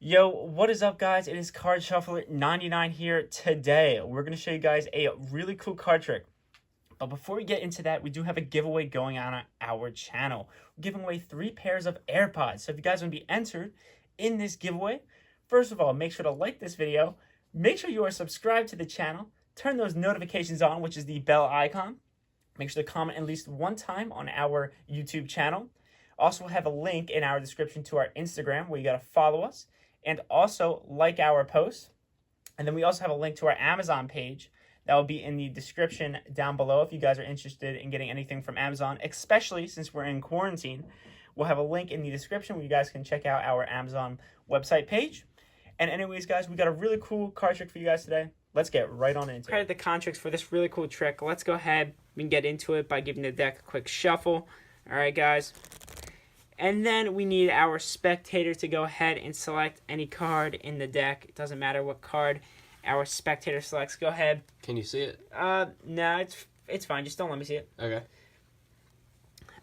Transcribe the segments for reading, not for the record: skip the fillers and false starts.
Yo, what is up, guys? It is Card Shuffler 99 here. Today, we're going to show you guys a really cool card trick. But before we get into that, we do have a giveaway going on our channel. We're giving away 3 pairs of AirPods. So if you guys want to be entered in this giveaway, first of all, make sure to like this video. Make sure you are subscribed to the channel. Turn those notifications on, which is the bell icon. Make sure to comment at least one time on our YouTube channel. Also, we'll have a link in our description to our Instagram where you got to follow us. And also like our post. And then we also have a link to our Amazon page that will be in the description down below if you guys are interested in getting anything from Amazon, especially since we're in quarantine. We'll have a link in the description where you guys can check out our Amazon website page. And anyways, guys, we got a really cool card trick for you guys today. Let's get right on into it. Credit the contracts for this really cool trick. Let's go ahead and get into it by giving the deck a quick shuffle. All right, guys. And then we need our spectator to go ahead and select any card in the deck. It doesn't matter what card our spectator selects. Go ahead. Can you see it? No, it's fine. Just don't let me see it. Okay.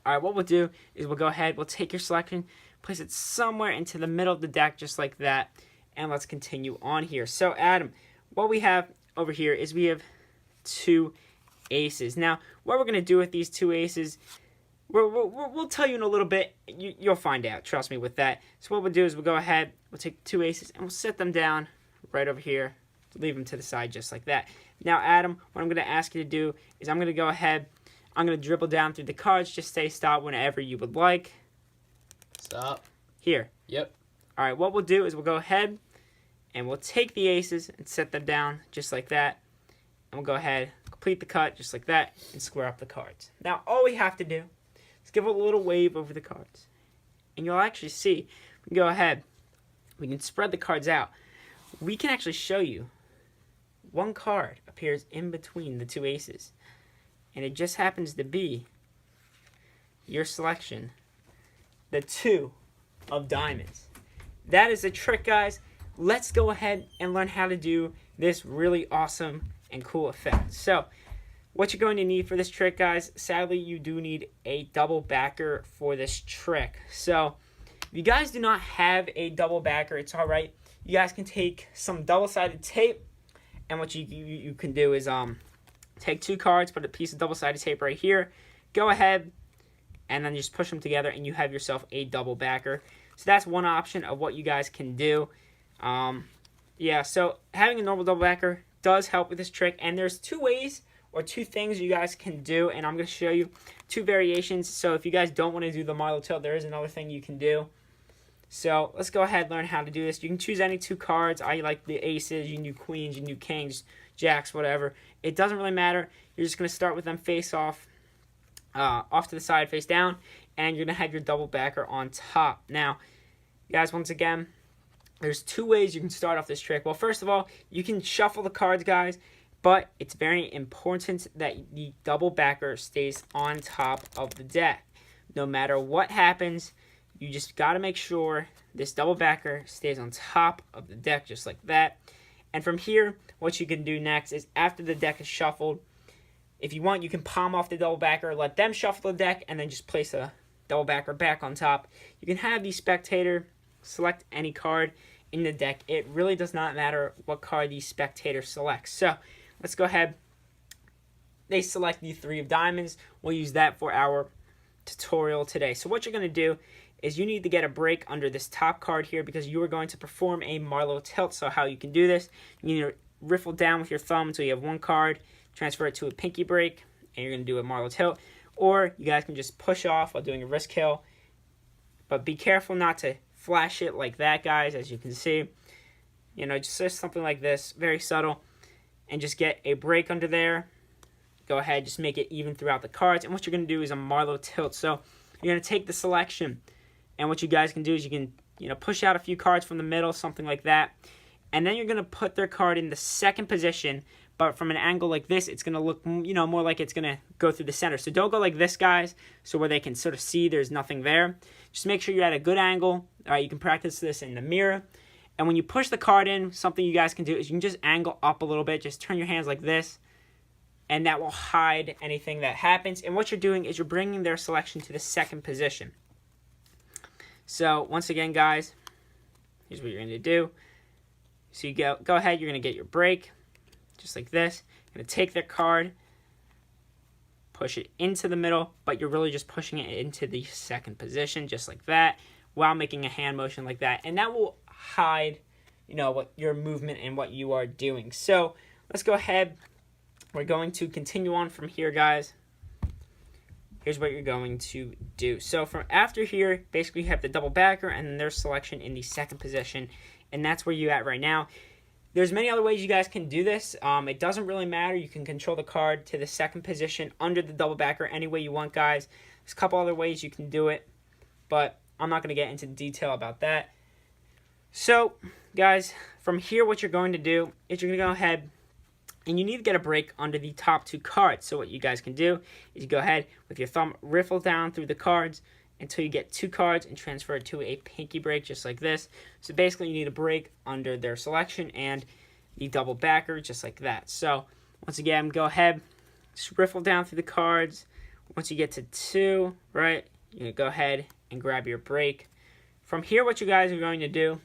All right, what we'll do is we'll go ahead. We'll take your selection, place it somewhere into the middle of the deck just like that. And let's continue on here. So, Adam, what we have over here is we have 2 aces. Now, what we're going to do with these 2 aces, we'll tell you in a little bit. You'll find out. Trust me with that. So what we'll do is we'll go ahead. We'll take 2 aces and we'll set them down right over here. Leave them to the side just like that. Now, Adam, what I'm going to ask you to do is I'm going to go ahead. I'm going to dribble down through the cards. Just say stop whenever you would like. Stop. Here. Yep. All right, what we'll do is we'll go ahead and we'll take the aces and set them down just like that. And we'll go ahead, complete the cut just like that, and square up the cards. Now, all we have to do is give a little wave over the cards. And you'll actually see, we can go ahead, we can spread the cards out. We can actually show you one card appears in between the 2 aces. And it just happens to be your selection, the 2 of diamonds. That is the trick, guys. Let's go ahead and learn how to do this really awesome and cool effect. So, what you're going to need for this trick, guys, sadly, you do need a double backer for this trick. So, if you guys do not have a double backer, it's all right. You guys can take some double-sided tape, and what you can do is take 2 cards, put a piece of double-sided tape right here, go ahead, and then just push them together, and you have yourself a double backer. So that's one option of what you guys can do. Yeah, so having a normal double backer does help with this trick, and there's 2 ways or 2 things you guys can do, and I'm going to show you 2 variations. So if you guys don't want to do the Marlowe tilt, there is another thing you can do. So let's go ahead and learn how to do this. You can choose any 2 cards. I like the aces, you can do queens, you can do kings, jacks, whatever. It doesn't really matter. You're just going to start with them face off to the side, face down, and you're going to have your double backer on top. Now, guys, once again, there's 2 ways you can start off this trick. Well, first of all, you can shuffle the cards, guys, but it's very important that the double backer stays on top of the deck. No matter what happens, you just got to make sure this double backer stays on top of the deck just like that. And from here, what you can do next is after the deck is shuffled, if you want, you can palm off the double backer, let them shuffle the deck, and then just place a double backer back on top. You can have the spectator select any card in the deck. It really does not matter what card the spectator selects. So let's go ahead. They select the 3 of diamonds. We'll use that for our tutorial today. So what you're going to do is you need to get a break under this top card here because you are going to perform a Marlowe tilt. So how you can do this, you need to riffle down with your thumb until you have 1 card, transfer it to a pinky break, and you're going to do a Marlowe tilt. Or you guys can just push off while doing a wrist kill. But be careful not to flash it like that, guys, as you can see. You know, just something like this, very subtle. And just get a break under there. Go ahead, just make it even throughout the cards. And what you're going to do is a Marlowe tilt. So you're going to take the selection. And what you guys can do is you can, push out a few cards from the middle, something like that. And then you're going to put their card in the second position. But from an angle like this, it's going to look, more like it's going to go through the center. So don't go like this, guys, so where they can sort of see there's nothing there. Just make sure you're at a good angle. All right, you can practice this in the mirror. And when you push the card in, something you guys can do is you can just angle up a little bit. Just turn your hands like this. And that will hide anything that happens. And what you're doing is you're bringing their selection to the second position. So, once again, guys, here's what you're going to do. So you go ahead, you're going to get your break, just like this. You're going to take the card, push it into the middle, but you're really just pushing it into the second position, just like that, while making a hand motion like that. And that will hide, what your movement and what you are doing. So let's go ahead. We're going to continue on from here, guys. Here's what you're going to do. So from after here, basically you have the double backer and then their selection in the second position. And that's where you're at right now. There's many other ways you guys can do this. It doesn't really matter. You can control the card to the second position under the double backer any way you want, guys. There's a couple other ways you can do it, but I'm not going to get into detail about that. So, guys, from here, what you're going to do is you're going to go ahead and you need to get a break under the top two cards. So what you guys can do is you go ahead with your thumb, riffle down through the cards until you get two cards and transfer it to a pinky break just like this. So basically you need a break under their selection and the double backer just like that. So once again, go ahead, just riffle down through the cards. Once you get to two, right, you're going to go ahead and grab your break. From here, what you guys are going to do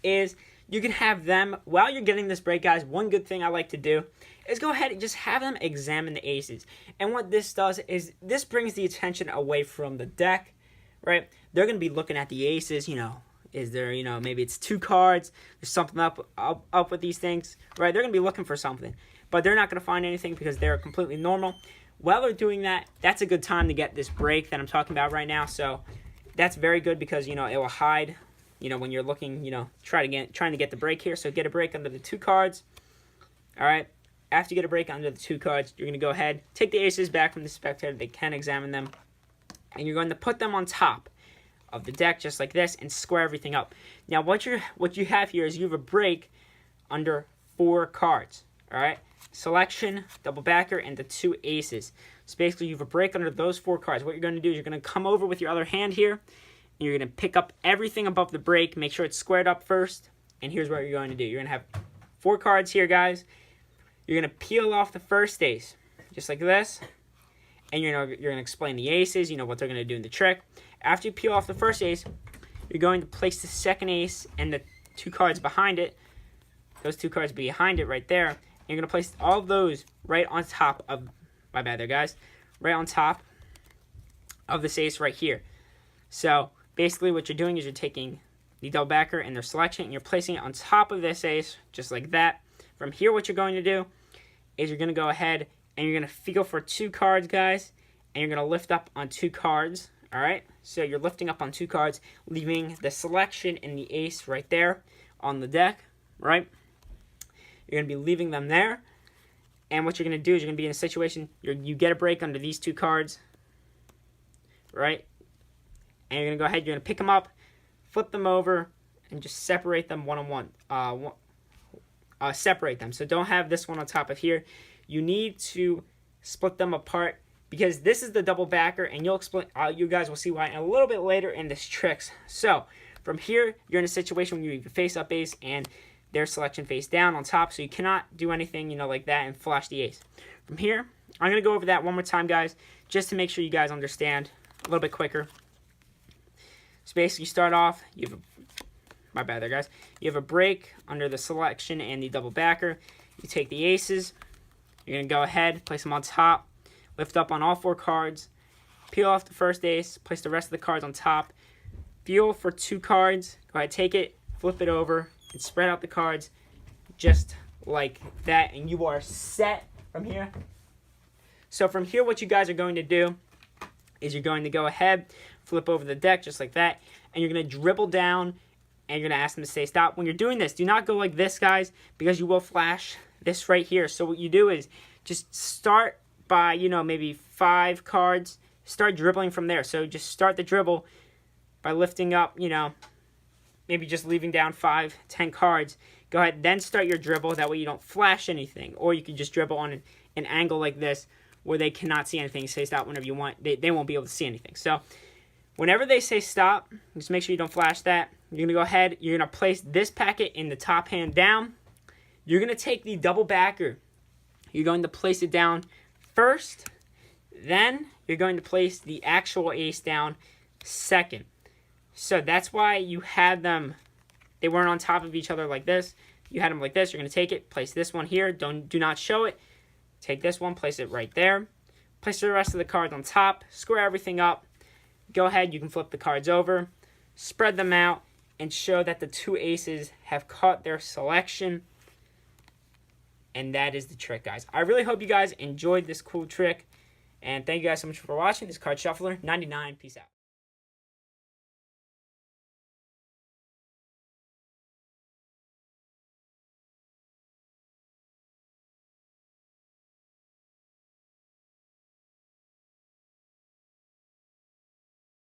is you can have them, while you're getting this break, guys, one good thing I like to do is go ahead and just have them examine the aces. And what this does is this brings the attention away from the deck, right? They're going to be looking at the aces, is there, maybe it's two cards, there's something up with these things, right? They're going to be looking for something, but they're not going to find anything because they're completely normal. While they're doing that, that's a good time to get this break that I'm talking about right now. So that's very good because, it will hide, when you're looking, trying to get the break here. So get a break under the two cards. All right. After you get a break under the two cards, you're going to go ahead, take the aces back from the spectator. They can examine them. And you're going to put them on top of the deck just like this and square everything up. Now, what you have here is you have a break under four cards. All right. Selection, double backer, and the two aces. So basically, you have a break under those four cards. What you're going to do is you're going to come over with your other hand here. And you're going to pick up everything above the break. Make sure it's squared up first. And here's what you're going to do. You're going to have four cards here, guys. You're going to peel off the first ace, just like this. And you're going to explain the aces, what they're going to do in the trick. After you peel off the first ace, you're going to place the second ace and the two cards behind it. Those two cards behind it right there. And you're going to place all of those right on top of, my bad there, guys, right on top of this ace right here. So basically what you're doing is you're taking the double backer and their selection and you're placing it on top of this ace, just like that. From here, what you're going to do is you're going to go ahead and you're going to feel for two cards, guys, and you're going to lift up on two cards, all right? So you're lifting up on two cards, leaving the selection and the ace right there on the deck, right? You're going to be leaving them there. And what you're going to do is you're going to be in a situation, you get a break under these two cards, right? And you're going to go ahead, you're going to pick them up, flip them over, and just separate them one-on-one. Separate them. So don't have this one on top of here. You need to split them apart because this is the double backer, and you guys will see why a little bit later in this tricks. So from here, you're in a situation where you have a face-up ace and their selection face down on top, so you cannot do anything, like that and flash the ace. From here, I'm going to go over that one more time, guys, just to make sure you guys understand a little bit quicker. So basically, you start off, my bad there, guys. You have a break under the selection and the double backer. You take the aces. You're going to go ahead, place them on top, lift up on all four cards, peel off the first ace, place the rest of the cards on top, feel for two cards, go ahead, take it, flip it over, and spread out the cards just like that, and you are set from here. So from here, what you guys are going to do is you're going to go ahead, flip over the deck just like that, and you're going to dribble down, and you're going to ask them to say stop. When you're doing this, do not go like this, guys, because you will flash this right here. So what you do is just start by, maybe 5 cards. Start dribbling from there. So just start the dribble by lifting up, maybe just leaving down 5, 10 cards. Go ahead, then start your dribble. That way you don't flash anything. Or you can just dribble on an angle like this where they cannot see anything. Say stop whenever you want. They won't be able to see anything. So whenever they say stop, just make sure you don't flash that. You're going to go ahead. You're going to place this packet in the top hand down. You're going to take the double backer. You're going to place it down first. Then you're going to place the actual ace down second. So that's why you have them they weren't on top of each other like this. You had them like this. You're going to take it, place this one here. Do not show it. Take this one, place it right there. Place the rest of the cards on top. Square everything up. Go ahead. You can flip the cards over. Spread them out and show that the 2 aces have caught their selection. And that is the trick, guys. I really hope you guys enjoyed this cool trick. And thank you guys so much for watching. This is Card Shuffler 99. Peace out.